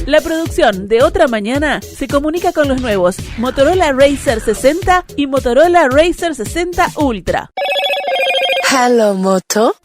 La producción de Otra Mañana se comunica con los nuevos Motorola Razr 60 y Motorola Razr 60 Ultra. Hello, Moto.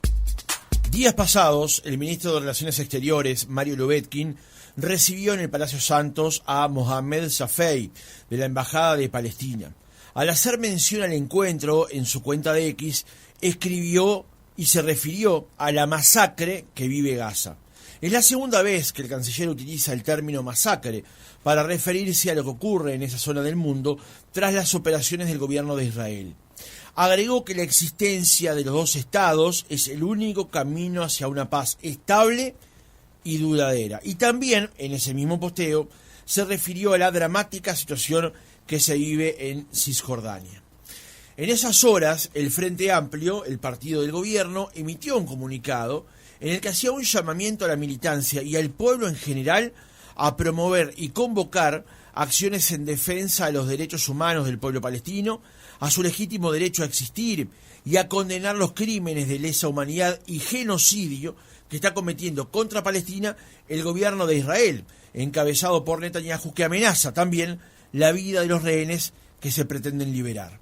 Días pasados, el ministro de Relaciones Exteriores, Mario Lubetkin, recibió en el Palacio Santos a Mohamed Shafei, de la Embajada de Palestina. Al hacer mención al encuentro en su cuenta de X, escribió y se refirió a la masacre que vive Gaza. Es la segunda vez que el canciller utiliza el término masacre para referirse a lo que ocurre en esa zona del mundo tras las operaciones del gobierno de Israel. Agregó que la existencia de los dos estados es el único camino hacia una paz estable y duradera. Y también, en ese mismo posteo, se refirió a la dramática situación que se vive en Cisjordania. En esas horas, el Frente Amplio, el partido del gobierno, emitió un comunicado en el que hacía un llamamiento a la militancia y al pueblo en general a promover y convocar acciones en defensa de los derechos humanos del pueblo palestino, a su legítimo derecho a existir y a condenar los crímenes de lesa humanidad y genocidio que está cometiendo contra Palestina el gobierno de Israel, encabezado por Netanyahu, que amenaza también la vida de los rehenes que se pretenden liberar.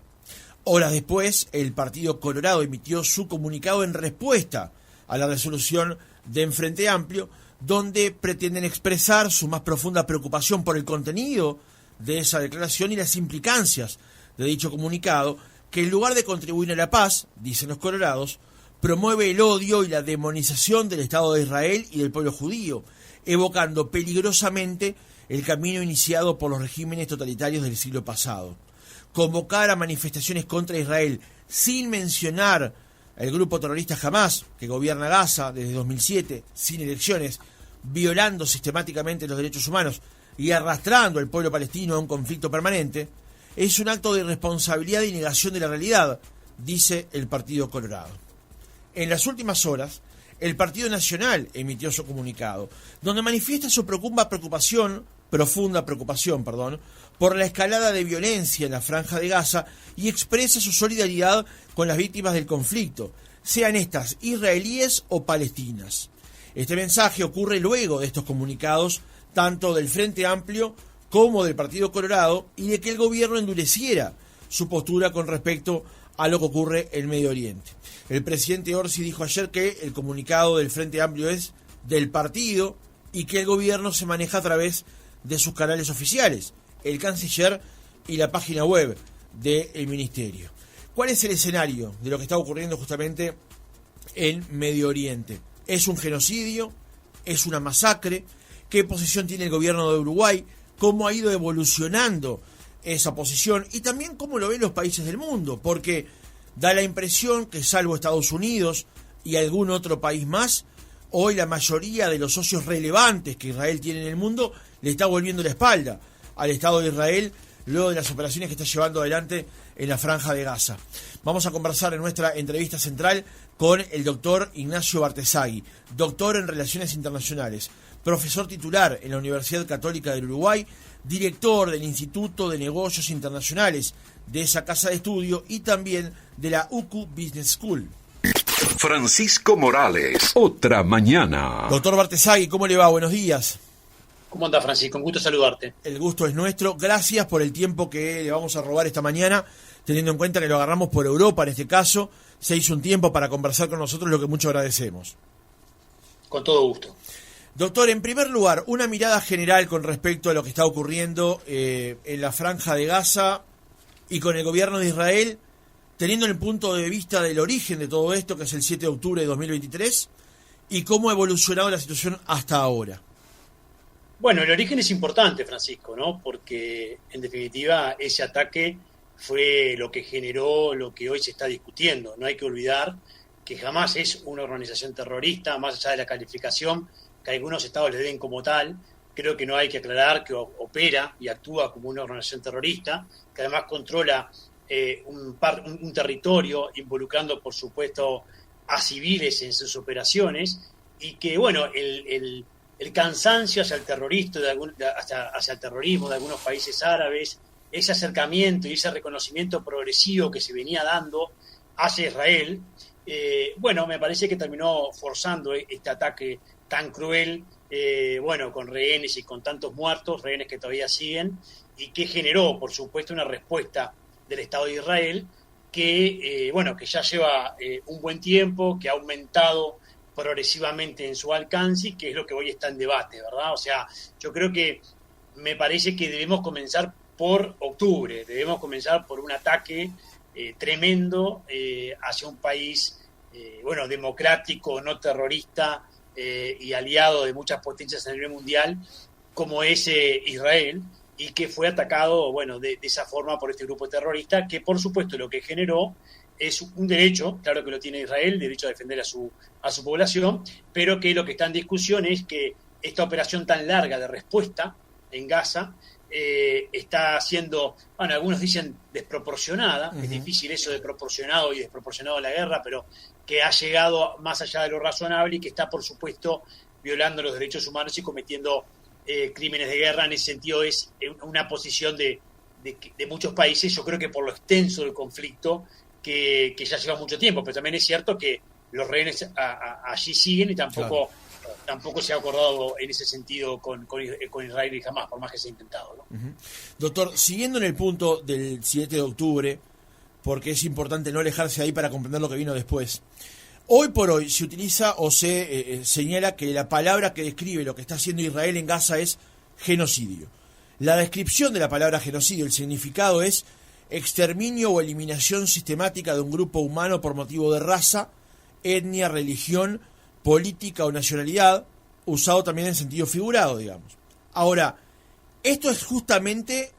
Horas después, el Partido Colorado emitió su comunicado en respuesta a la resolución de Frente Amplio, donde pretenden expresar su más profunda preocupación por el contenido de esa declaración y las implicancias de dicho comunicado, que en lugar de contribuir a la paz, dicen los colorados, promueve el odio y la demonización del Estado de Israel y del pueblo judío, evocando peligrosamente el camino iniciado por los regímenes totalitarios del siglo pasado. Convocar a manifestaciones contra Israel sin mencionar el grupo terrorista Hamás, que gobierna Gaza desde 2007, sin elecciones, violando sistemáticamente los derechos humanos y arrastrando al pueblo palestino a un conflicto permanente, es un acto de irresponsabilidad y negación de la realidad, dice el Partido Colorado. En las últimas horas, el Partido Nacional emitió su comunicado, donde manifiesta su profunda preocupación, por la escalada de violencia en la Franja de Gaza y expresa su solidaridad con las víctimas del conflicto, sean estas israelíes o palestinas. Este mensaje ocurre luego de estos comunicados, tanto del Frente Amplio como del Partido Colorado, y de que el gobierno endureciera su postura con respecto a lo que ocurre en Medio Oriente. El presidente Orsi dijo ayer que el comunicado del Frente Amplio es del partido y que el gobierno se maneja a través de sus canales oficiales, el canciller y la página web del ministerio. ¿Cuál es el escenario de lo que está ocurriendo justamente en Medio Oriente? ¿Es un genocidio? ¿Es una masacre? ¿Qué posición tiene el gobierno de Uruguay? ¿Cómo ha ido evolucionando esa posición? Y también cómo lo ven los países del mundo, porque da la impresión que, salvo Estados Unidos y algún otro país más, hoy la mayoría de los socios relevantes que Israel tiene en el mundo le está volviendo la espalda al Estado de Israel luego de las operaciones que está llevando adelante en la Franja de Gaza. Vamos a conversar en nuestra entrevista central con el doctor Ignacio Bartesagui, doctor en Relaciones Internacionales, profesor titular en la Universidad Católica del Uruguay, director del Instituto de Negocios Internacionales de esa casa de estudio y también de la UCU Business School. Francisco Morales, Otra Mañana. Doctor Bartesagui, ¿cómo le va? Buenos días. ¿Cómo anda, Francisco? Un gusto saludarte. El gusto es nuestro. Gracias por el tiempo que le vamos a robar esta mañana, teniendo en cuenta que lo agarramos por Europa en este caso. Se hizo un tiempo para conversar con nosotros, lo que mucho agradecemos. Con todo gusto. Doctor, en primer lugar, una mirada general con respecto a lo que está ocurriendo en la Franja de Gaza y con el gobierno de Israel, teniendo el punto de vista del origen de todo esto, que es el 7 de octubre de 2023, y cómo ha evolucionado la situación hasta ahora. Bueno, el origen es importante, Francisco, ¿no? Porque, en definitiva, ese ataque fue lo que generó lo que hoy se está discutiendo. No hay que olvidar que jamás es una organización terrorista, más allá de la calificación que algunos estados le den como tal. Creo que no hay que aclarar que opera y actúa como una organización terrorista, que además controla un territorio, involucrando, por supuesto, a civiles en sus operaciones, y que, bueno, el cansancio hacia el hacia el terrorismo de algunos países árabes, ese acercamiento y ese reconocimiento progresivo que se venía dando hacia Israel, bueno, me parece que terminó forzando este ataque tan cruel bueno, con rehenes y con tantos muertos, rehenes que todavía siguen, y que generó, por supuesto, una respuesta del Estado de Israel que, bueno, que ya lleva un buen tiempo, que ha aumentado progresivamente en su alcance y que es lo que hoy está en debate, ¿verdad? O sea, yo creo que me parece que debemos comenzar por octubre, debemos comenzar por un ataque tremendo hacia un país, bueno, democrático, no terrorista y aliado de muchas potencias a nivel mundial, como es Israel, y que fue atacado, bueno, de esa forma por este grupo terrorista, que por supuesto lo que generó es un derecho, claro que lo tiene Israel, derecho a defender a su población, pero que lo que está en discusión es que esta operación tan larga de respuesta en Gaza está siendo, bueno, algunos dicen desproporcionada, es difícil eso de proporcionado y desproporcionado a la guerra, pero que ha llegado más allá de lo razonable y que está, por supuesto, violando los derechos humanos y cometiendo crímenes de guerra. En ese sentido es una posición de muchos países, yo creo que por lo extenso del conflicto, que ya lleva mucho tiempo, pero también es cierto que los rehenes allí siguen y tampoco se ha acordado en ese sentido con Israel y jamás, por más que se ha intentado, ¿no? Doctor, siguiendo en el punto del 7 de octubre, porque es importante no alejarse ahí para comprender lo que vino después. Hoy por hoy se utiliza o se señala que la palabra que describe lo que está haciendo Israel en Gaza es genocidio. La descripción de la palabra genocidio, el significado es exterminio o eliminación sistemática de un grupo humano por motivo de raza, etnia, religión, política o nacionalidad, usado también en sentido figurado, digamos. Ahora, esto es justamente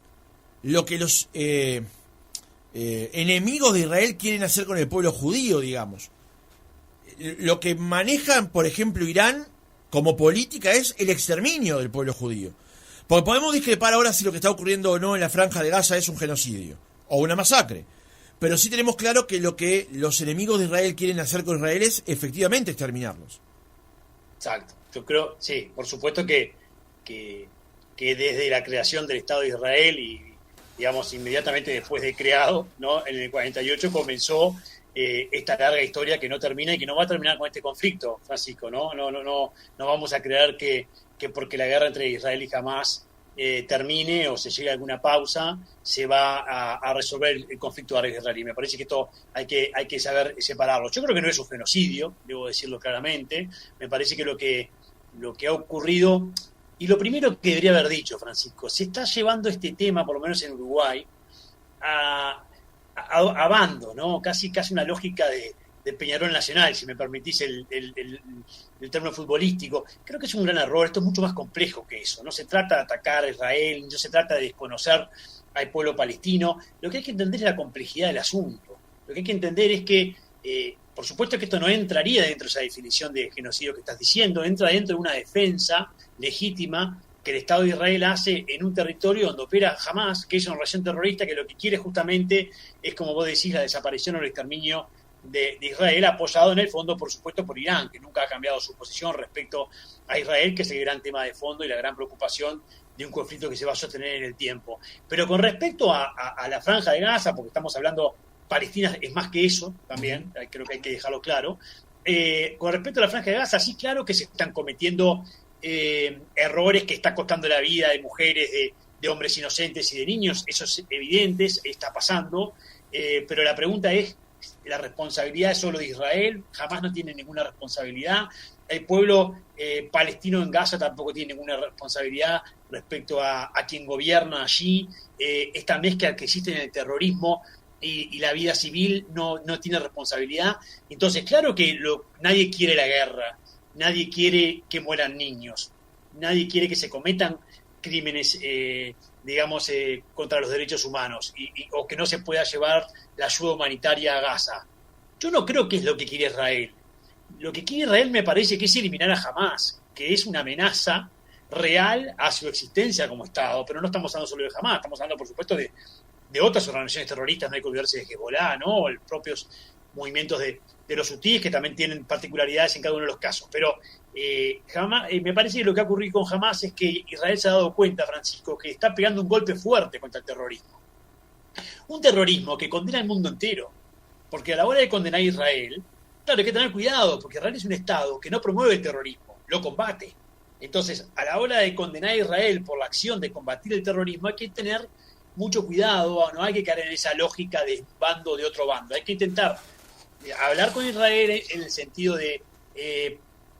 lo que los enemigos de Israel quieren hacer con el pueblo judío, digamos. Lo que manejan, por ejemplo, Irán como política es el exterminio del pueblo judío. Porque podemos discrepar ahora si lo que está ocurriendo o no en la Franja de Gaza es un genocidio o una masacre. Pero sí tenemos claro que lo que los enemigos de Israel quieren hacer con Israel es efectivamente exterminarlos. Exacto. Yo creo, sí, por supuesto que desde la creación del Estado de Israel y, digamos, inmediatamente después de creado, ¿no? En el 48 comenzó esta larga historia que no termina y que no va a terminar con este conflicto, Francisco, ¿no? No vamos a creer que porque la guerra entre Israel y Hamás termine o se llegue a alguna pausa, se va a resolver el conflicto árabe-israelí. Me parece que esto hay que saber separarlo. Yo creo que no es un genocidio, debo decirlo claramente. Me parece que lo que ha ocurrido, y lo primero que debería haber dicho, Francisco, se está llevando este tema, por lo menos en Uruguay, a bando, ¿no? Casi una lógica de Peñarol Nacional, si me permitís el término futbolístico. Creo que es un gran error. Esto es mucho más complejo que eso. No se trata de atacar a Israel, no se trata de desconocer al pueblo palestino. Lo que hay que entender es la complejidad del asunto. Lo que hay que entender es que, por supuesto que esto no entraría dentro de esa definición de genocidio que estás diciendo, entra dentro de una defensa legítima que el Estado de Israel hace en un territorio donde opera Hamás, que es una organización terrorista que lo que quiere justamente es, como vos decís, la desaparición o el exterminio de Israel, apoyado en el fondo, por supuesto, por Irán, que nunca ha cambiado su posición respecto a Israel, que es el gran tema de fondo y la gran preocupación de un conflicto que se va a sostener en el tiempo. Pero con respecto a la Franja de Gaza, porque estamos hablando, Palestina es más que eso también, creo que hay que dejarlo claro. Con respecto a la Franja de Gaza, sí, claro que se están cometiendo errores que está costando la vida de mujeres, de hombres inocentes y de niños, eso es evidente, está pasando, pero la pregunta es, ¿la responsabilidad es solo de Israel? Jamás no tiene ninguna responsabilidad. El pueblo palestino en Gaza tampoco tiene ninguna responsabilidad respecto a quien gobierna allí. Esta mezcla que existe en el terrorismo y la vida civil no tiene responsabilidad. Entonces, claro que nadie quiere la guerra, nadie quiere que mueran niños, nadie quiere que se cometan crímenes contra los derechos humanos o que no se pueda llevar la ayuda humanitaria a Gaza. Yo no creo que es lo que quiere Israel. Lo que quiere Israel me parece que es eliminar a Hamás, que es una amenaza real a su existencia como Estado, pero no estamos hablando solo de Hamás, estamos hablando, por supuesto, de otras organizaciones terroristas, no hay que olvidarse de Hezbollah, ¿no? O los propios movimientos de los hutíes, que también tienen particularidades en cada uno de los casos. Pero me parece que lo que ha ocurrido con Hamás es que Israel se ha dado cuenta, Francisco, que está pegando un golpe fuerte contra el terrorismo. Un terrorismo que condena al mundo entero. Porque a la hora de condenar a Israel, claro, hay que tener cuidado, porque Israel es un Estado que no promueve el terrorismo, lo combate. Entonces, a la hora de condenar a Israel por la acción de combatir el terrorismo, hay que tener mucho cuidado, no hay que caer en esa lógica de bando de otro bando. Hay que intentar hablar con Israel en el sentido de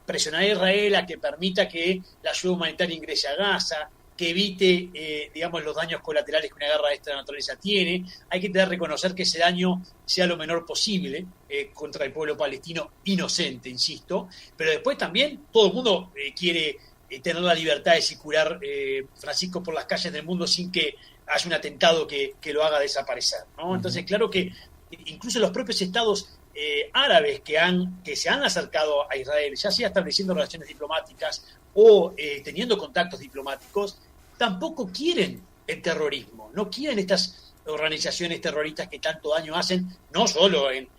presionar a Israel a que permita que la ayuda humanitaria ingrese a Gaza, que evite, los daños colaterales que una guerra de esta naturaleza tiene. Hay que intentar reconocer que ese daño sea lo menor posible contra el pueblo palestino inocente, insisto. Pero después también todo el mundo quiere tener la libertad de circular, Francisco, por las calles del mundo sin que haya un atentado que lo haga desaparecer, ¿no? Entonces, claro que incluso los propios estados árabes que se han acercado a Israel, ya sea estableciendo relaciones diplomáticas o teniendo contactos diplomáticos, tampoco quieren el terrorismo, no quieren estas organizaciones terroristas que tanto daño hacen, no solo en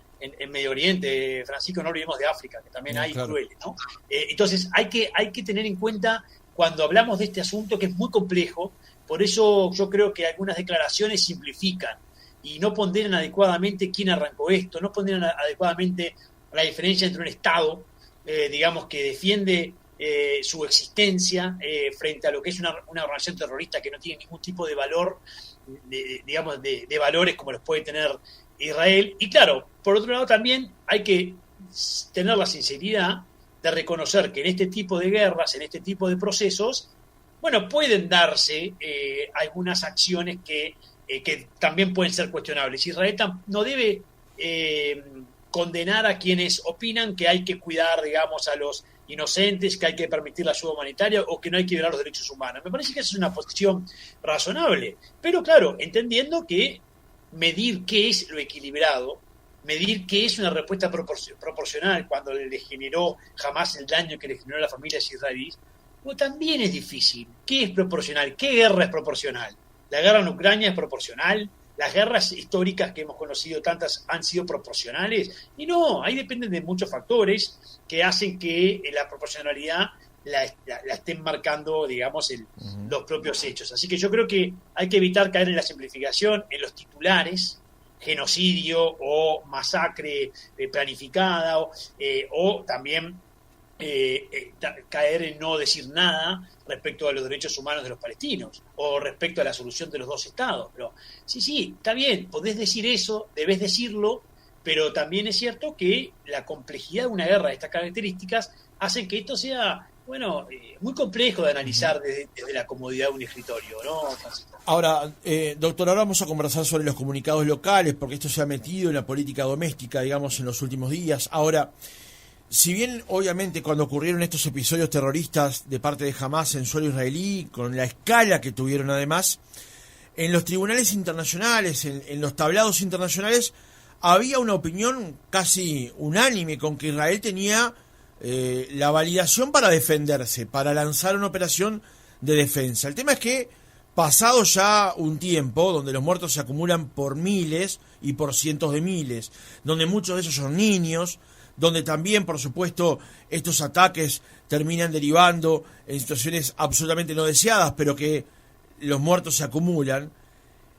Medio Oriente, Francisco, no olvidemos de África, que también hay claro. duele, ¿no? Entonces hay que tener en cuenta cuando hablamos de este asunto, que es muy complejo. Por eso yo creo que algunas declaraciones simplifican y no ponderan adecuadamente quién arrancó esto, no ponderan adecuadamente la diferencia entre un Estado, que defiende su existencia frente a lo que es una organización terrorista que no tiene ningún tipo de valor, de valores como los puede tener Israel. Y claro, por otro lado también hay que tener la sinceridad de reconocer que en este tipo de guerras, en este tipo de procesos, pueden darse algunas acciones que también pueden ser cuestionables. Israel no debe condenar a quienes opinan que hay que cuidar, a los inocentes, que hay que permitir la ayuda humanitaria o que no hay que violar los derechos humanos. Me parece que esa es una posición razonable. Pero claro, entendiendo que medir qué es lo equilibrado, medir qué es una respuesta proporcional cuando le generó jamás el daño que le generó a las familias israelíes, también es difícil. ¿Qué es proporcional? ¿Qué guerra es proporcional? La guerra en Ucrania es proporcional. Las guerras históricas que hemos conocido, tantas, han sido proporcionales. Y no, ahí dependen de muchos factores que hacen que la proporcionalidad la estén marcando, los propios hechos. Así que yo creo que hay que evitar caer en la simplificación, en los titulares, genocidio o masacre planificada, o también caer en no decir nada respecto a los derechos humanos de los palestinos o respecto a la solución de los dos estados. Pero sí, está bien, podés decir eso, debés decirlo, pero también es cierto que la complejidad de una guerra de estas características hace que esto sea muy complejo de analizar desde la comodidad de un escritorio, ¿no, Francisco? Ahora, doctor, ahora vamos a conversar sobre los comunicados locales, porque esto se ha metido en la política doméstica, en los últimos días. Ahora, si bien, obviamente, cuando ocurrieron estos episodios terroristas de parte de Hamás en suelo israelí, con la escala que tuvieron además, en los tribunales internacionales, en los tablados internacionales, había una opinión casi unánime con que Israel tenía la validación para defenderse, para lanzar una operación de defensa. El tema es que, pasado ya un tiempo, donde los muertos se acumulan por miles y por cientos de miles, donde muchos de esos son niños, donde también, por supuesto, estos ataques terminan derivando en situaciones absolutamente no deseadas, pero que los muertos se acumulan,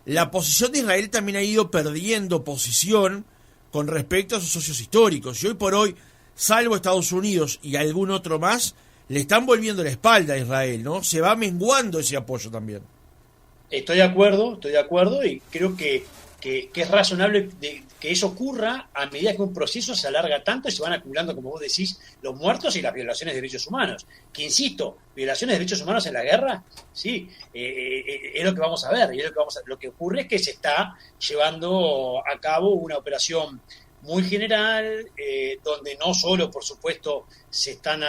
la posición de Israel también ha ido perdiendo posición con respecto a sus socios históricos. Y hoy por hoy, salvo Estados Unidos y algún otro más, le están volviendo la espalda a Israel, ¿no? Se va menguando ese apoyo también. Estoy de acuerdo y creo que es razonable que eso ocurra a medida que un proceso se alarga tanto y se van acumulando, como vos decís, los muertos y las violaciones de derechos humanos. Que insisto, violaciones de derechos humanos en la guerra, sí, es lo que vamos a ver. Y lo que ocurre es que se está llevando a cabo una operación muy general, donde no solo, por supuesto, se están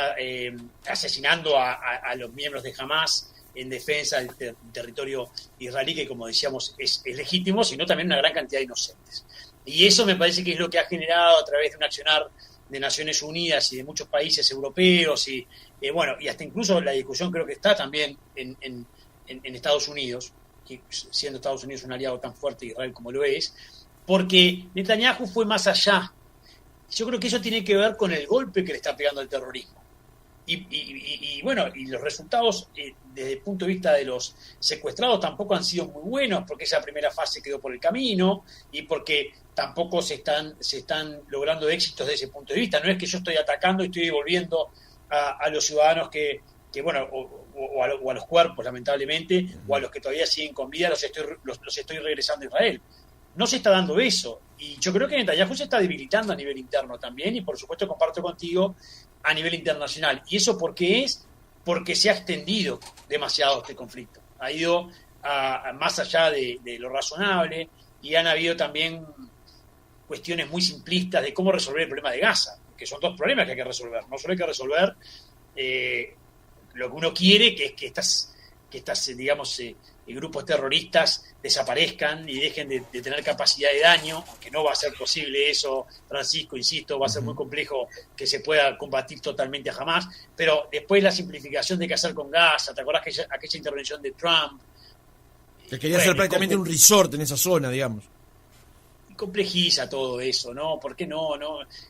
asesinando a los miembros de Hamás en defensa del territorio israelí, que como decíamos es legítimo, sino también una gran cantidad de inocentes. Y eso me parece que es lo que ha generado a través de un accionar de Naciones Unidas y de muchos países europeos y hasta incluso la discusión creo que está también en Estados Unidos, siendo Estados Unidos un aliado tan fuerte de Israel como lo es, porque Netanyahu fue más allá. Yo creo que eso tiene que ver con el golpe que le está pegando al terrorismo. Y los resultados desde el punto de vista de los secuestrados tampoco han sido muy buenos, porque esa primera fase quedó por el camino y porque tampoco se están logrando éxitos desde ese punto de vista. No es que yo estoy atacando y estoy devolviendo a los ciudadanos que bueno, o a los cuerpos, lamentablemente, o a los que todavía siguen con vida, los estoy regresando a Israel. No se está dando eso, y yo creo que Netanyahu se está debilitando a nivel interno también, y por supuesto comparto contigo a nivel internacional. ¿Y eso por qué es? Porque se ha extendido demasiado este conflicto. Ha ido más allá de lo razonable, y han habido también cuestiones muy simplistas de cómo resolver el problema de Gaza, que son dos problemas que hay que resolver. No solo hay que resolver lo que uno quiere, que es que estas digamos, grupos terroristas desaparezcan y dejen de tener capacidad de daño, aunque no va a ser posible eso, Francisco, insisto, va a ser muy complejo que se pueda combatir totalmente a Hamás, pero después la simplificación de qué hacer con Gaza, ¿te acordás aquella intervención de Trump? Que quería hacer prácticamente un resort en esa zona, digamos. Complejiza todo eso, ¿no? ¿Por qué no?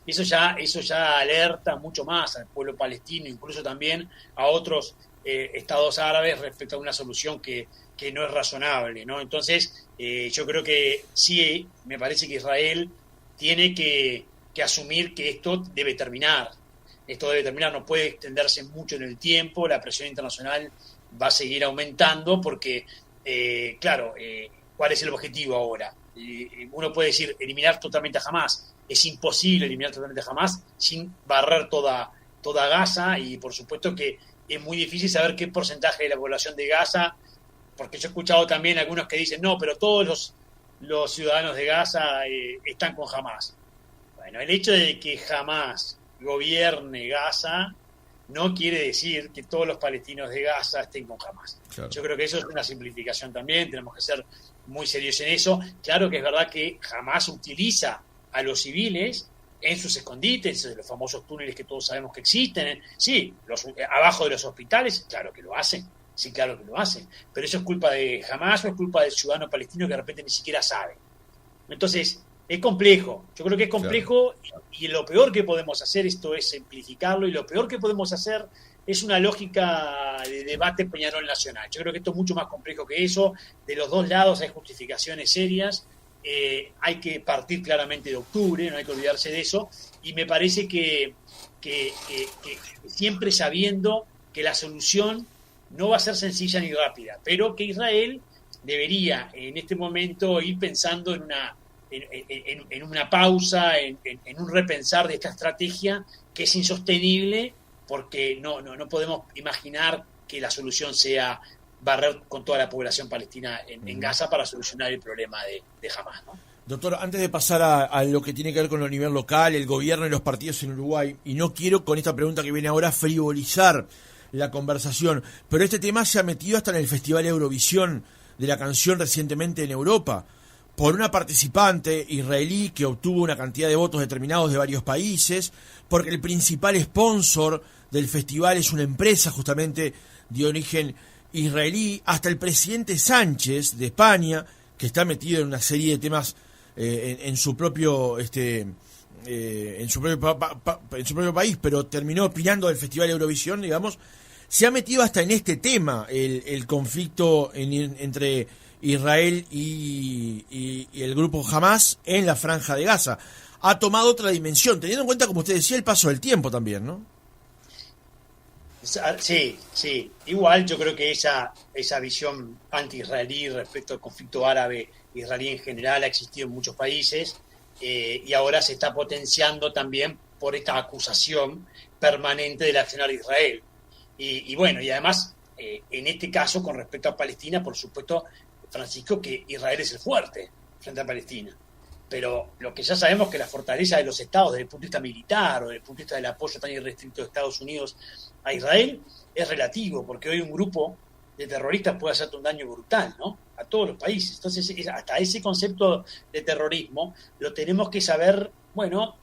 Eso ya alerta mucho más al pueblo palestino, incluso también a otros estados árabes respecto a una solución que no es razonable, ¿no? Entonces, yo creo que sí, me parece que Israel tiene que asumir que esto debe terminar. Esto debe terminar, no puede extenderse mucho en el tiempo, la presión internacional va a seguir aumentando porque, claro, ¿cuál es el objetivo ahora? Uno puede decir eliminar totalmente a Hamás. Es imposible eliminar totalmente a Hamás sin barrer toda Gaza, y por supuesto que es muy difícil saber qué porcentaje de la población de Gaza, porque yo he escuchado también algunos que dicen no, pero todos los ciudadanos de Gaza están con Hamás. Bueno, el hecho de que Hamás gobierne Gaza no quiere decir que todos los palestinos de Gaza estén con Hamás. Claro. Yo creo que eso es una simplificación también, tenemos que ser muy serios en eso. Claro que es verdad que Hamás utiliza a los civiles en sus escondites, los famosos túneles que todos sabemos que existen, sí, abajo de los hospitales, claro que lo hacen, sí, claro que lo hacen, pero eso es culpa de Hamás o es culpa del ciudadano palestino que de repente ni siquiera sabe. Entonces, es complejo, yo creo que es complejo, claro. Y lo peor que podemos hacer, esto es simplificarlo, y lo peor que podemos hacer es una lógica de debate Peñarol nacional. Yo creo que esto es mucho más complejo que eso, de los dos lados hay justificaciones serias, hay que partir claramente de octubre, no hay que olvidarse de eso, y me parece que siempre sabiendo que la solución no va a ser sencilla ni rápida, pero que Israel debería en este momento ir pensando en una pausa, en un repensar de esta estrategia que es insostenible, porque no podemos imaginar que la solución sea barrer con toda la población palestina en Gaza para solucionar el problema de Hamás, ¿no? Doctor, antes de pasar a lo que tiene que ver con lo nivel local, el gobierno y los partidos en Uruguay, y no quiero con esta pregunta que viene ahora frivolizar la conversación, pero este tema se ha metido hasta en el Festival Eurovisión de la canción recientemente en Europa, por una participante israelí que obtuvo una cantidad de votos determinados de varios países, porque el principal sponsor del festival es una empresa justamente de origen israelí, hasta el presidente Sánchez de España, que está metido en una serie de temas en su propio país, pero terminó opinando del Festival Eurovisión, digamos, se ha metido hasta en este tema el conflicto entre Israel y el grupo Hamás en la Franja de Gaza. Ha tomado otra dimensión, teniendo en cuenta, como usted decía, el paso del tiempo también, ¿no? Sí. Igual yo creo que esa visión anti-israelí respecto al conflicto árabe-israelí en general ha existido en muchos países, y ahora se está potenciando también por esta acusación permanente del accionar de Israel. Y bueno, y además, en este caso, con respecto a Palestina, por supuesto, Francisco, que Israel es el fuerte frente a Palestina. Pero lo que ya sabemos es que la fortaleza de los estados desde el punto de vista militar o desde el punto de vista del apoyo tan irrestricto de Estados Unidos a Israel es relativo, porque hoy un grupo de terroristas puede hacerte un daño brutal, ¿no? A todos los países. Entonces, hasta ese concepto de terrorismo lo tenemos que saber, bueno,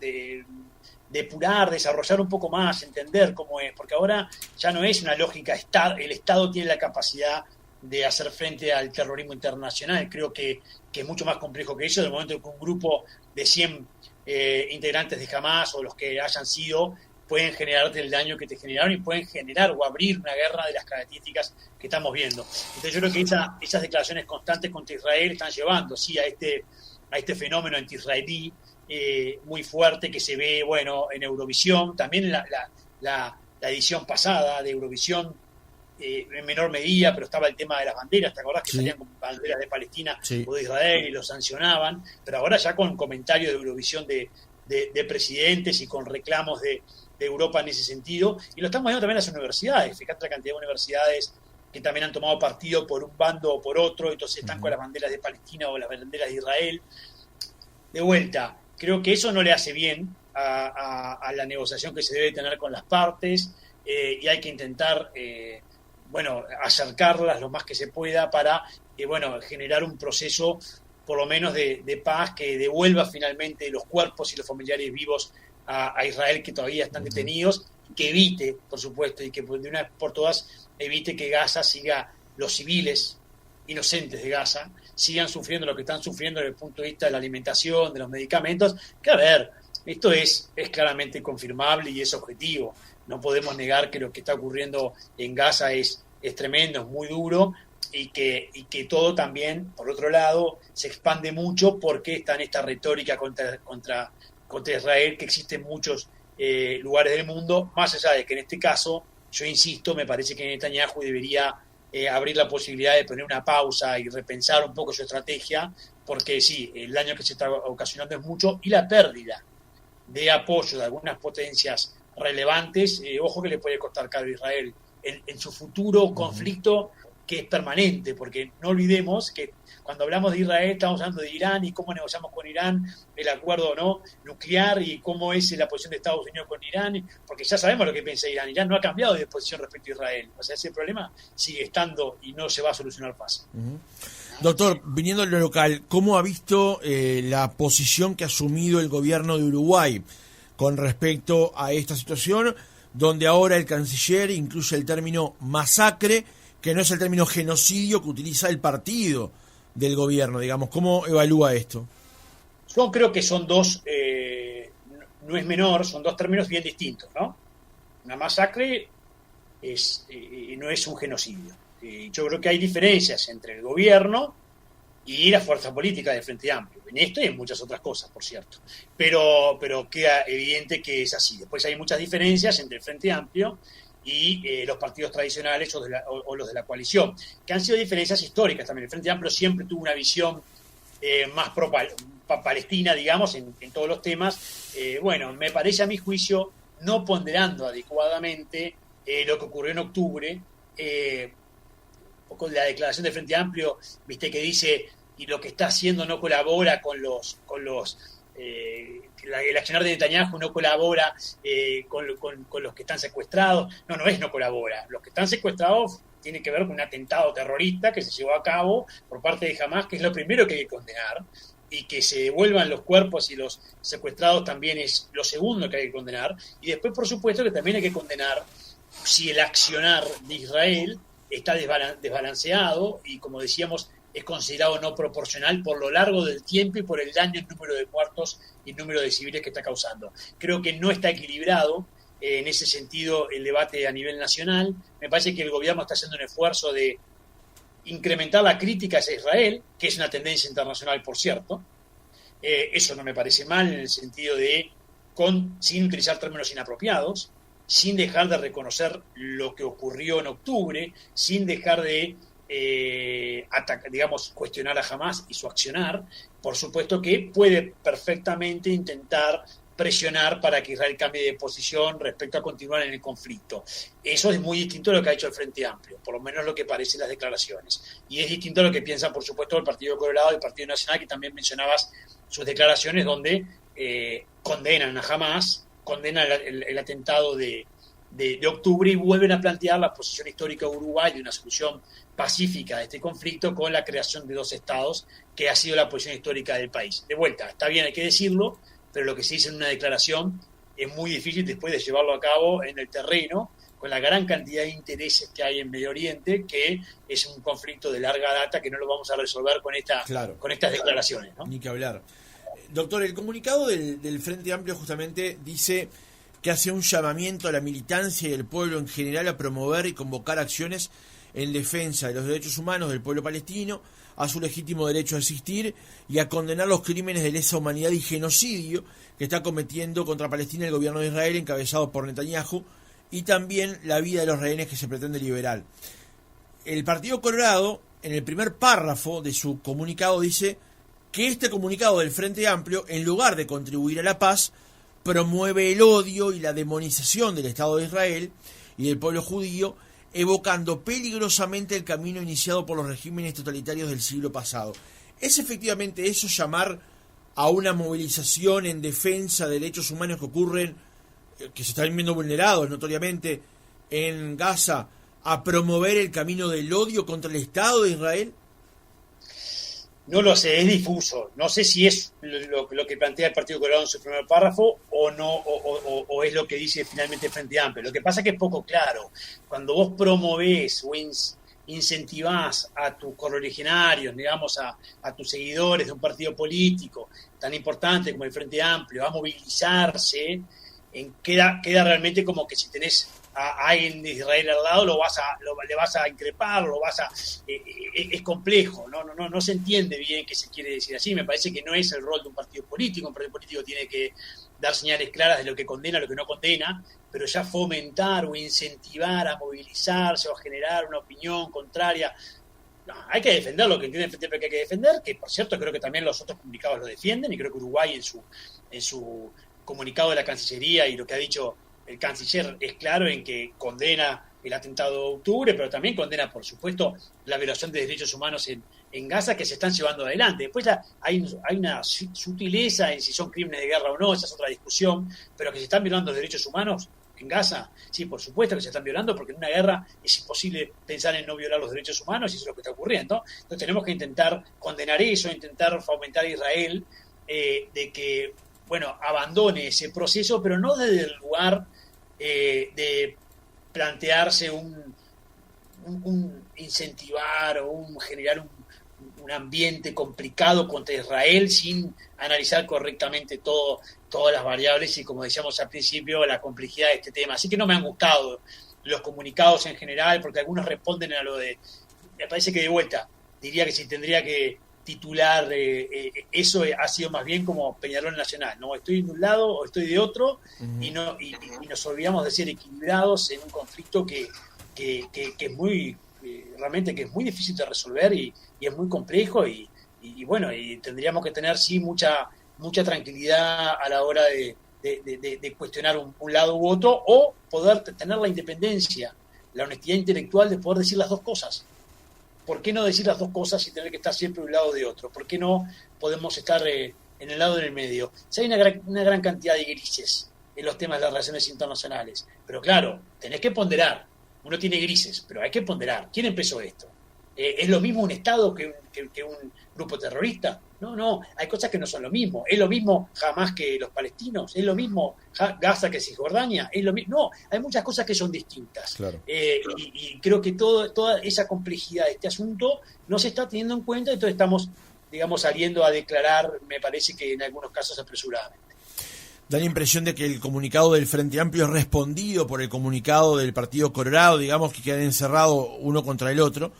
depurar, desarrollar un poco más, entender cómo es, porque ahora ya no es una lógica, el Estado tiene la capacidad de hacer frente al terrorismo internacional. Creo que es mucho más complejo que eso, del momento que un grupo de 100 integrantes de Hamás o los que hayan sido pueden generarte el daño que te generaron y pueden generar o abrir una guerra de las características que estamos viendo. Entonces yo creo que esas declaraciones constantes contra Israel están llevando, sí, a este fenómeno anti-israelí muy fuerte que se ve, bueno, en Eurovisión, también la edición pasada de Eurovisión en menor medida, pero estaba el tema de las banderas, ¿te acordás que Sí. salían con banderas de Palestina Sí. o de Israel y los sancionaban? Pero ahora ya con comentarios de Eurovisión de presidentes y con reclamos de Europa en ese sentido, y lo estamos viendo también en las universidades. Fíjate la cantidad de universidades que también han tomado partido por un bando o por otro, entonces están con las banderas de Palestina o las banderas de Israel. De vuelta, creo que eso no le hace bien a la negociación que se debe tener con las partes, y hay que intentar acercarlas lo más que se pueda para generar un proceso por lo menos de paz que devuelva finalmente los cuerpos y los familiares vivos a Israel, que todavía están detenidos, que evite, por supuesto, y que de una vez por todas evite que Gaza siga, los civiles inocentes de Gaza sigan sufriendo lo que están sufriendo desde el punto de vista de la alimentación, de los medicamentos, que a ver, esto es claramente confirmable y es objetivo. No podemos negar que lo que está ocurriendo en Gaza es tremendo, es muy duro, y que todo también, por otro lado, se expande mucho porque está en esta retórica contra Israel que existe en muchos lugares del mundo, más allá de que en este caso, yo insisto, me parece que Netanyahu debería abrir la posibilidad de poner una pausa y repensar un poco su estrategia, porque sí, el daño que se está ocasionando es mucho, y la pérdida de apoyo de algunas potencias relevantes, ojo que le puede costar caro a Israel en su futuro conflicto, que es permanente, porque no olvidemos que cuando hablamos de Israel estamos hablando de Irán y cómo negociamos con Irán el acuerdo no nuclear y cómo es la posición de Estados Unidos con Irán, porque ya sabemos lo que piensa Irán. Irán no ha cambiado de posición respecto a Israel, o sea, ese problema sigue estando y no se va a solucionar fácil. Doctor, viniendo a lo local, ¿cómo ha visto la posición que ha asumido el gobierno de Uruguay con respecto a esta situación, donde ahora el canciller incluye el término masacre, que no es el término genocidio que utiliza el partido del gobierno, digamos? ¿Cómo evalúa esto? Yo creo que son dos, no es menor, son dos términos bien distintos, ¿no? Una masacre no es un genocidio. Yo creo que hay diferencias entre el gobierno y la fuerza política del Frente Amplio, en esto y en muchas otras cosas, por cierto. Pero queda evidente que es así. Después hay muchas diferencias entre el Frente Amplio y los partidos tradicionales o los de la coalición, que han sido diferencias históricas también. El Frente Amplio siempre tuvo una visión más pro-palestina, digamos, en todos los temas. Me parece, a mi juicio, no ponderando adecuadamente lo que ocurrió en octubre, con la declaración del Frente Amplio, viste, que dice, y lo que está haciendo no colabora con los el accionar de Netanyahu no colabora con los que están secuestrados. No colabora. Los que están secuestrados tienen que ver con un atentado terrorista que se llevó a cabo por parte de Hamas, que es lo primero que hay que condenar, y que se devuelvan los cuerpos y los secuestrados también es lo segundo que hay que condenar. Y después, por supuesto, que también hay que condenar si el accionar de Israel está desbalanceado y, como decíamos, es considerado no proporcional por lo largo del tiempo y por el daño en número de muertos y el número de civiles que está causando. Creo que no está equilibrado en ese sentido el debate a nivel nacional. Me parece que el gobierno está haciendo un esfuerzo de incrementar la crítica hacia Israel, que es una tendencia internacional, por cierto. Eso no me parece mal en el sentido de, sin utilizar términos inapropiados, sin dejar de reconocer lo que ocurrió en octubre, sin dejar de cuestionar a Hamas y su accionar. Por supuesto que puede perfectamente intentar presionar para que Israel cambie de posición respecto a continuar en el conflicto. Eso es muy distinto a lo que ha hecho el Frente Amplio, por lo menos lo que parecen las declaraciones. Y es distinto a lo que piensan, por supuesto, el Partido Colorado y el Partido Nacional, que también mencionabas sus declaraciones donde condenan a Hamas, condenan el atentado de octubre y vuelven a plantear la posición histórica de Uruguay de una solución pacífica de este conflicto con la creación de dos estados, que ha sido la posición histórica del país. De vuelta, está bien, hay que decirlo, pero lo que se dice en una declaración es muy difícil después de llevarlo a cabo en el terreno, con la gran cantidad de intereses que hay en Medio Oriente, que es un conflicto de larga data que no lo vamos a resolver con estas declaraciones, ¿no? Ni que hablar. Doctor, el comunicado del Frente Amplio justamente dice que hace un llamamiento a la militancia y al pueblo en general a promover y convocar acciones en defensa de los derechos humanos del pueblo palestino, a su legítimo derecho a existir y a condenar los crímenes de lesa humanidad y genocidio que está cometiendo contra Palestina el gobierno de Israel encabezado por Netanyahu y también la vida de los rehenes que se pretende liberar. El Partido Colorado, en el primer párrafo de su comunicado, dice que este comunicado del Frente Amplio, en lugar de contribuir a la paz, promueve el odio y la demonización del Estado de Israel y del pueblo judío, evocando peligrosamente el camino iniciado por los regímenes totalitarios del siglo pasado. ¿Es efectivamente eso llamar a una movilización en defensa de derechos humanos que ocurren, que se están viendo vulnerados notoriamente en Gaza, a promover el camino del odio contra el Estado de Israel? No lo sé, es difuso. No sé si es lo que plantea el Partido Colorado en su primer párrafo o no, o es lo que dice finalmente el Frente Amplio. Lo que pasa es que es poco claro. Cuando vos promovés o incentivás a tus correligionarios, digamos, a tus seguidores de un partido político tan importante como el Frente Amplio, a movilizarse, queda realmente como que si tenés a alguien de Israel al lado le vas a increpar, es complejo, no se entiende bien qué se quiere decir así. Me parece que no es el rol de un partido político. Un partido político tiene que dar señales claras de lo que condena, lo que no condena, pero ya fomentar o incentivar a movilizarse o a generar una opinión contraria. No, hay que defender lo que entiende el Frente Amplio que hay que defender, que por cierto creo que también los otros comunicados lo defienden, y creo que Uruguay en su comunicado de la Cancillería y lo que ha dicho el canciller es claro en que condena el atentado de octubre, pero también condena, por supuesto, la violación de derechos humanos en Gaza que se están llevando adelante. Después hay una sutileza en si son crímenes de guerra o no, esa es otra discusión, pero que se están violando los derechos humanos en Gaza, sí, por supuesto que se están violando, porque en una guerra es imposible pensar en no violar los derechos humanos, y eso es lo que está ocurriendo. Entonces tenemos que intentar condenar eso, intentar fomentar a Israel de que, bueno, abandone ese proceso, pero no desde el lugar de plantearse un incentivar o generar un ambiente complicado contra Israel sin analizar correctamente todas las variables y, como decíamos al principio, la complejidad de este tema. Así que no me han gustado los comunicados en general, porque algunos responden a lo de... Me parece que de vuelta, diría que si tendría que titular eso ha sido más bien como Peñarol Nacional, ¿no? Estoy de un lado o estoy de otro, y nos olvidamos de ser equilibrados en un conflicto que es muy realmente que es muy difícil de resolver y es muy complejo y bueno, y tendríamos que tener sí mucha tranquilidad a la hora de cuestionar un lado u otro, o poder tener la independencia, la honestidad intelectual de poder decir las dos cosas. ¿Por qué no decir las dos cosas y tener que estar siempre de un lado o de otro? ¿Por qué no podemos estar en el lado del medio? Si hay una gran cantidad de grises en los temas de las relaciones internacionales, pero claro, tenés que ponderar. Uno tiene grises, pero hay que ponderar. ¿Quién empezó esto? ¿Es lo mismo un Estado que un grupo terrorista? No, hay cosas que no son lo mismo. ¿Es lo mismo Hamás que los palestinos? ¿Es lo mismo Gaza que Cisjordania? ¿Es lo mismo? No, hay muchas cosas que son distintas. Claro. Y creo que toda esa complejidad de este asunto no se está teniendo en cuenta, entonces estamos, digamos, saliendo a declarar, me parece que en algunos casos apresuradamente. Da la impresión de que el comunicado del Frente Amplio es respondido por el comunicado del Partido Colorado, digamos que quedan encerrados uno contra el otro.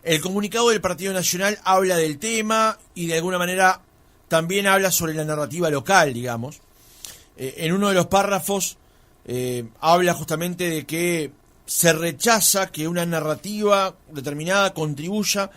El comunicado del Partido Nacional habla del tema y de alguna manera también habla sobre la narrativa local, digamos. En uno de los párrafos habla justamente de que se rechaza que una narrativa determinada contribuya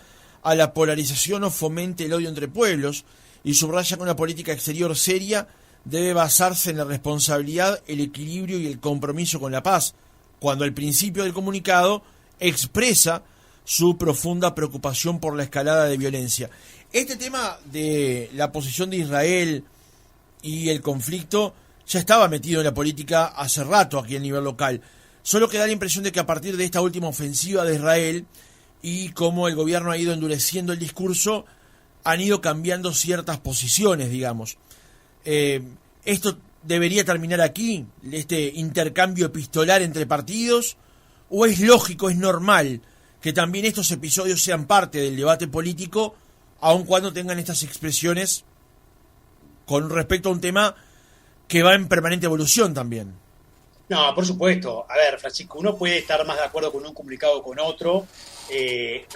a la polarización o fomente el odio entre pueblos, y subraya que una política exterior seria debe basarse en la responsabilidad, el equilibrio y el compromiso con la paz, cuando el principio del comunicado expresa su profunda preocupación por la escalada de violencia. Este tema de la posición de Israel y el conflicto ya estaba metido en la política hace rato aquí a nivel local. Solo que da la impresión de que a partir de esta última ofensiva de Israel y como el gobierno ha ido endureciendo el discurso, han ido cambiando ciertas posiciones, digamos. ¿Esto debería terminar aquí, este intercambio epistolar entre partidos? ¿O es lógico, es normal que también estos episodios sean parte del debate político, aun cuando tengan estas expresiones con respecto a un tema que va en permanente evolución también? No, por supuesto. A ver, Francisco, uno puede estar más de acuerdo con un comunicado o con otro.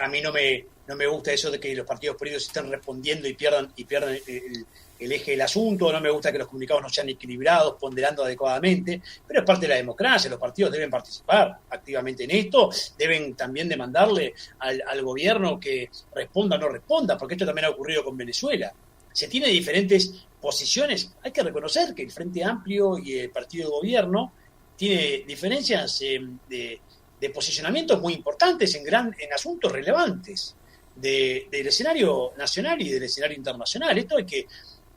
A mí no no me gusta eso de que los partidos políticos estén respondiendo y pierdan el eje del asunto, no me gusta que los comunicados no sean equilibrados, ponderando adecuadamente, pero es parte de la democracia, los partidos deben participar activamente en esto, deben también demandarle al gobierno que responda o no responda, porque esto también ha ocurrido con Venezuela. Se tiene diferentes posiciones, hay que reconocer que el Frente Amplio y el partido de gobierno tiene diferencias de posicionamientos muy importantes en asuntos relevantes del escenario nacional y del escenario internacional.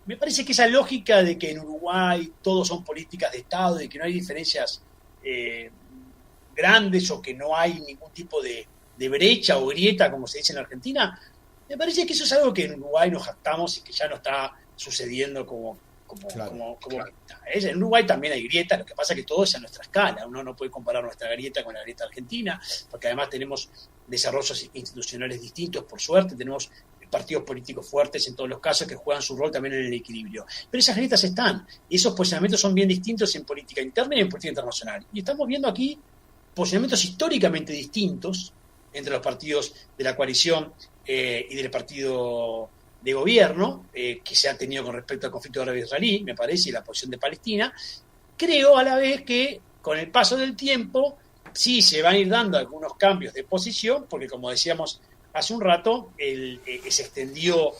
Me parece que esa lógica de que en Uruguay todos son políticas de Estado y que no hay diferencias grandes o que no hay ningún tipo de brecha o grieta, como se dice en Argentina, me parece que eso es algo que en Uruguay nos jactamos y que ya no está sucediendo como en Uruguay también hay grietas, lo que pasa es que todo es a nuestra escala. Uno no puede comparar nuestra grieta con la grieta argentina, porque además tenemos desarrollos institucionales distintos, por suerte, tenemos partidos políticos fuertes en todos los casos que juegan su rol también en el equilibrio. Pero esas grietas están, y esos posicionamientos son bien distintos en política interna y en política internacional. Y estamos viendo aquí posicionamientos históricamente distintos entre los partidos de la coalición y del partido de gobierno que se ha tenido con respecto al conflicto árabe-israelí, me parece, y la posición de Palestina. Creo a la vez que con el paso del tiempo sí se van a ir dando algunos cambios de posición, porque como decíamos hace un rato, se extendió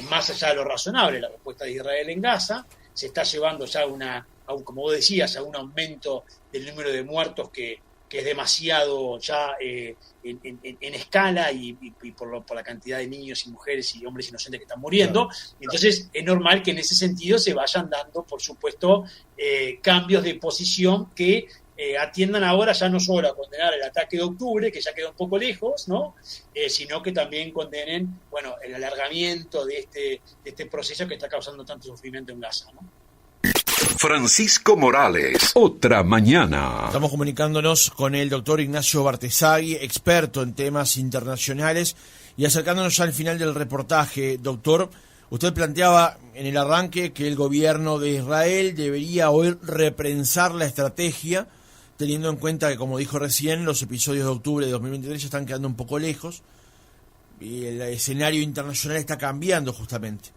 más allá de lo razonable la respuesta de Israel en Gaza, se está llevando ya como vos decías, a un aumento del número de muertos que es demasiado ya en escala y por la cantidad de niños y mujeres y hombres inocentes que están muriendo. Claro. Entonces es normal que en ese sentido se vayan dando, por supuesto, cambios de posición que atiendan ahora ya no solo a condenar el ataque de octubre, que ya quedó un poco lejos, ¿no? Sino que también condenen, bueno, el alargamiento de este proceso que está causando tanto sufrimiento en Gaza, ¿no? Francisco Morales, otra mañana. Estamos comunicándonos con el doctor Ignacio Bartesagui, experto en temas internacionales, y acercándonos ya al final del reportaje. Doctor, usted planteaba en el arranque que el gobierno de Israel debería hoy reprensar la estrategia, teniendo en cuenta que, como dijo recién, los episodios de octubre de 2023 ya están quedando un poco lejos y el escenario internacional está cambiando justamente.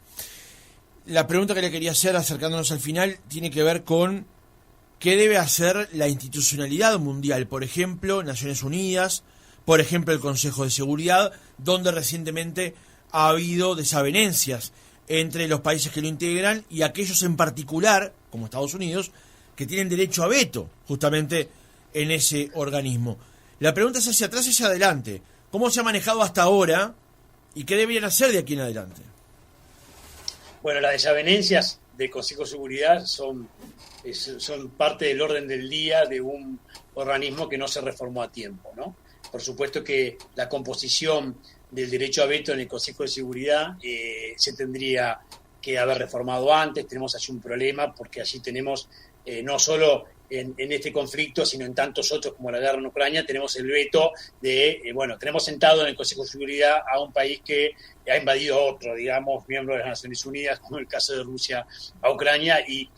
La pregunta que le quería hacer, acercándonos al final, tiene que ver con qué debe hacer la institucionalidad mundial, por ejemplo, Naciones Unidas, por ejemplo, el Consejo de Seguridad, donde recientemente ha habido desavenencias entre los países que lo integran y aquellos en particular, como Estados Unidos, que tienen derecho a veto justamente en ese organismo. La pregunta es hacia atrás y hacia adelante. ¿Cómo se ha manejado hasta ahora y qué deberían hacer de aquí en adelante? Bueno, las desavenencias del Consejo de Seguridad son parte del orden del día de un organismo que no se reformó a tiempo, ¿no? Por supuesto que la composición del derecho a veto en el Consejo de Seguridad se tendría que haber reformado antes. Tenemos allí un problema porque allí tenemos, no solo en este conflicto, sino en tantos otros como la guerra en Ucrania, tenemos el veto tenemos sentado en el Consejo de Seguridad a un país que ha invadido a otro, digamos, miembro de las Naciones Unidas, como el caso de Rusia a Ucrania, y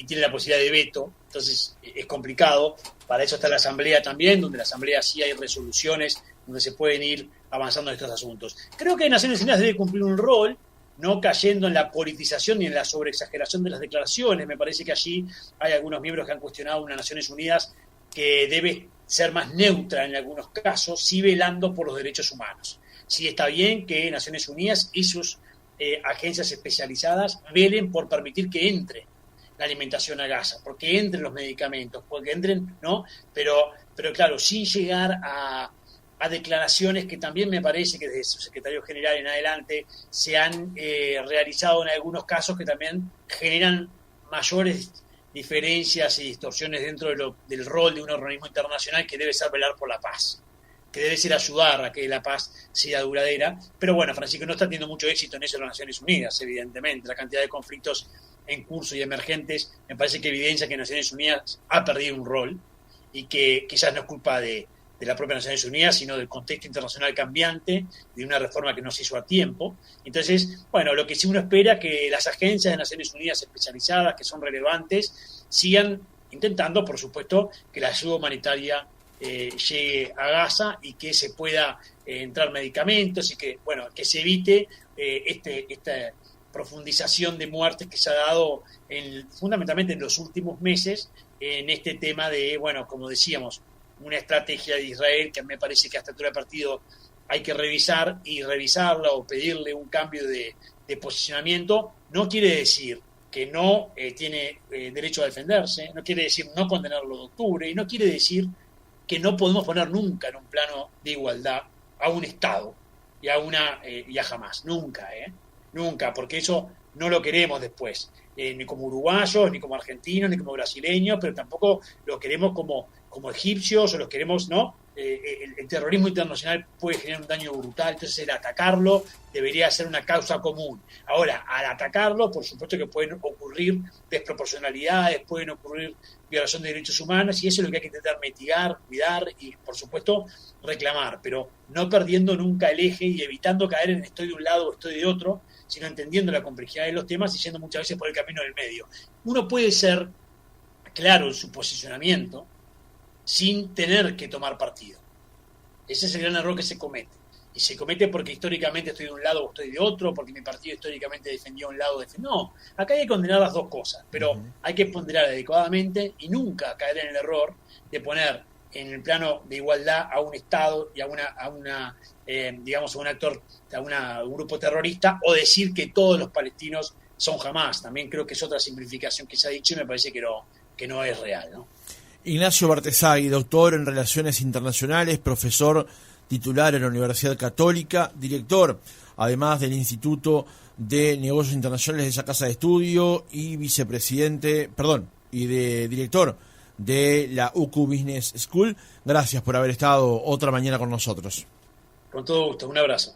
tiene la posibilidad de veto. Entonces es complicado. Para eso está la Asamblea también, donde la Asamblea sí hay resoluciones, donde se pueden ir avanzando en estos asuntos. Creo que Naciones Unidas debe cumplir un rol, no cayendo en la politización ni en la sobreexageración de las declaraciones. Me parece que allí hay algunos miembros que han cuestionado a Naciones Unidas que debe ser más neutra en algunos casos, sí velando por los derechos humanos. Sí está bien que Naciones Unidas y sus agencias especializadas velen por permitir que entre la alimentación a Gaza, porque entren los medicamentos, porque entren, ¿no? Pero claro, sin llegar a declaraciones que también me parece que desde su secretario general en adelante se han realizado en algunos casos que también generan mayores diferencias y distorsiones dentro del rol de un organismo internacional que debe ser velar por la paz, que debe ser ayudar a que la paz sea duradera. Pero bueno, Francisco, no está teniendo mucho éxito en eso las Naciones Unidas, evidentemente. La cantidad de conflictos en curso y emergentes me parece que evidencia que Naciones Unidas ha perdido un rol y que quizás no es culpa de la propia Naciones Unidas, sino del contexto internacional cambiante, de una reforma que no se hizo a tiempo. Entonces, bueno, lo que sí uno espera es que las agencias de Naciones Unidas especializadas, que son relevantes, sigan intentando, por supuesto, que la ayuda humanitaria llegue a Gaza y que se pueda entrar medicamentos y que, bueno, que se evite esta profundización de muertes que se ha dado fundamentalmente en los últimos meses en este tema de, bueno, como decíamos, una estrategia de Israel que me parece que a esta altura de partido hay que revisarla o pedirle un cambio de posicionamiento. No quiere decir que no tiene derecho a defenderse, no quiere decir no condenarlo de octubre, y no quiere decir que no podemos poner nunca en un plano de igualdad a un Estado y a Hamás, nunca, nunca, porque eso no lo queremos después, ni como uruguayos, ni como argentinos, ni como brasileños, pero tampoco lo queremos como egipcios, o los queremos, ¿no? El terrorismo internacional puede generar un daño brutal, entonces el atacarlo debería ser una causa común. Ahora, al atacarlo, por supuesto que pueden ocurrir desproporcionalidades, pueden ocurrir violación de derechos humanos, y eso es lo que hay que intentar mitigar, cuidar y, por supuesto, reclamar, pero no perdiendo nunca el eje y evitando caer en estoy de un lado o estoy de otro, sino entendiendo la complejidad de los temas y yendo muchas veces por el camino del medio. Uno puede ser claro en su posicionamiento sin tener que tomar partido. Ese es el gran error que se comete. Y se comete porque históricamente estoy de un lado o estoy de otro, porque mi partido históricamente defendió un lado. No, acá hay que condenar las dos cosas, pero hay que ponderar adecuadamente y nunca caer en el error de poner en el plano de igualdad a un Estado y a un actor, a un grupo terrorista, o decir que todos los palestinos son Hamás. También creo que es otra simplificación que se ha dicho y me parece que no es real, ¿no? Ignacio Bartesagui, doctor en Relaciones Internacionales, profesor titular en la Universidad Católica, director, además del Instituto de Negocios Internacionales de esa casa de estudio, y director de la UCU Business School. Gracias por haber estado otra mañana con nosotros. Con todo gusto, un abrazo.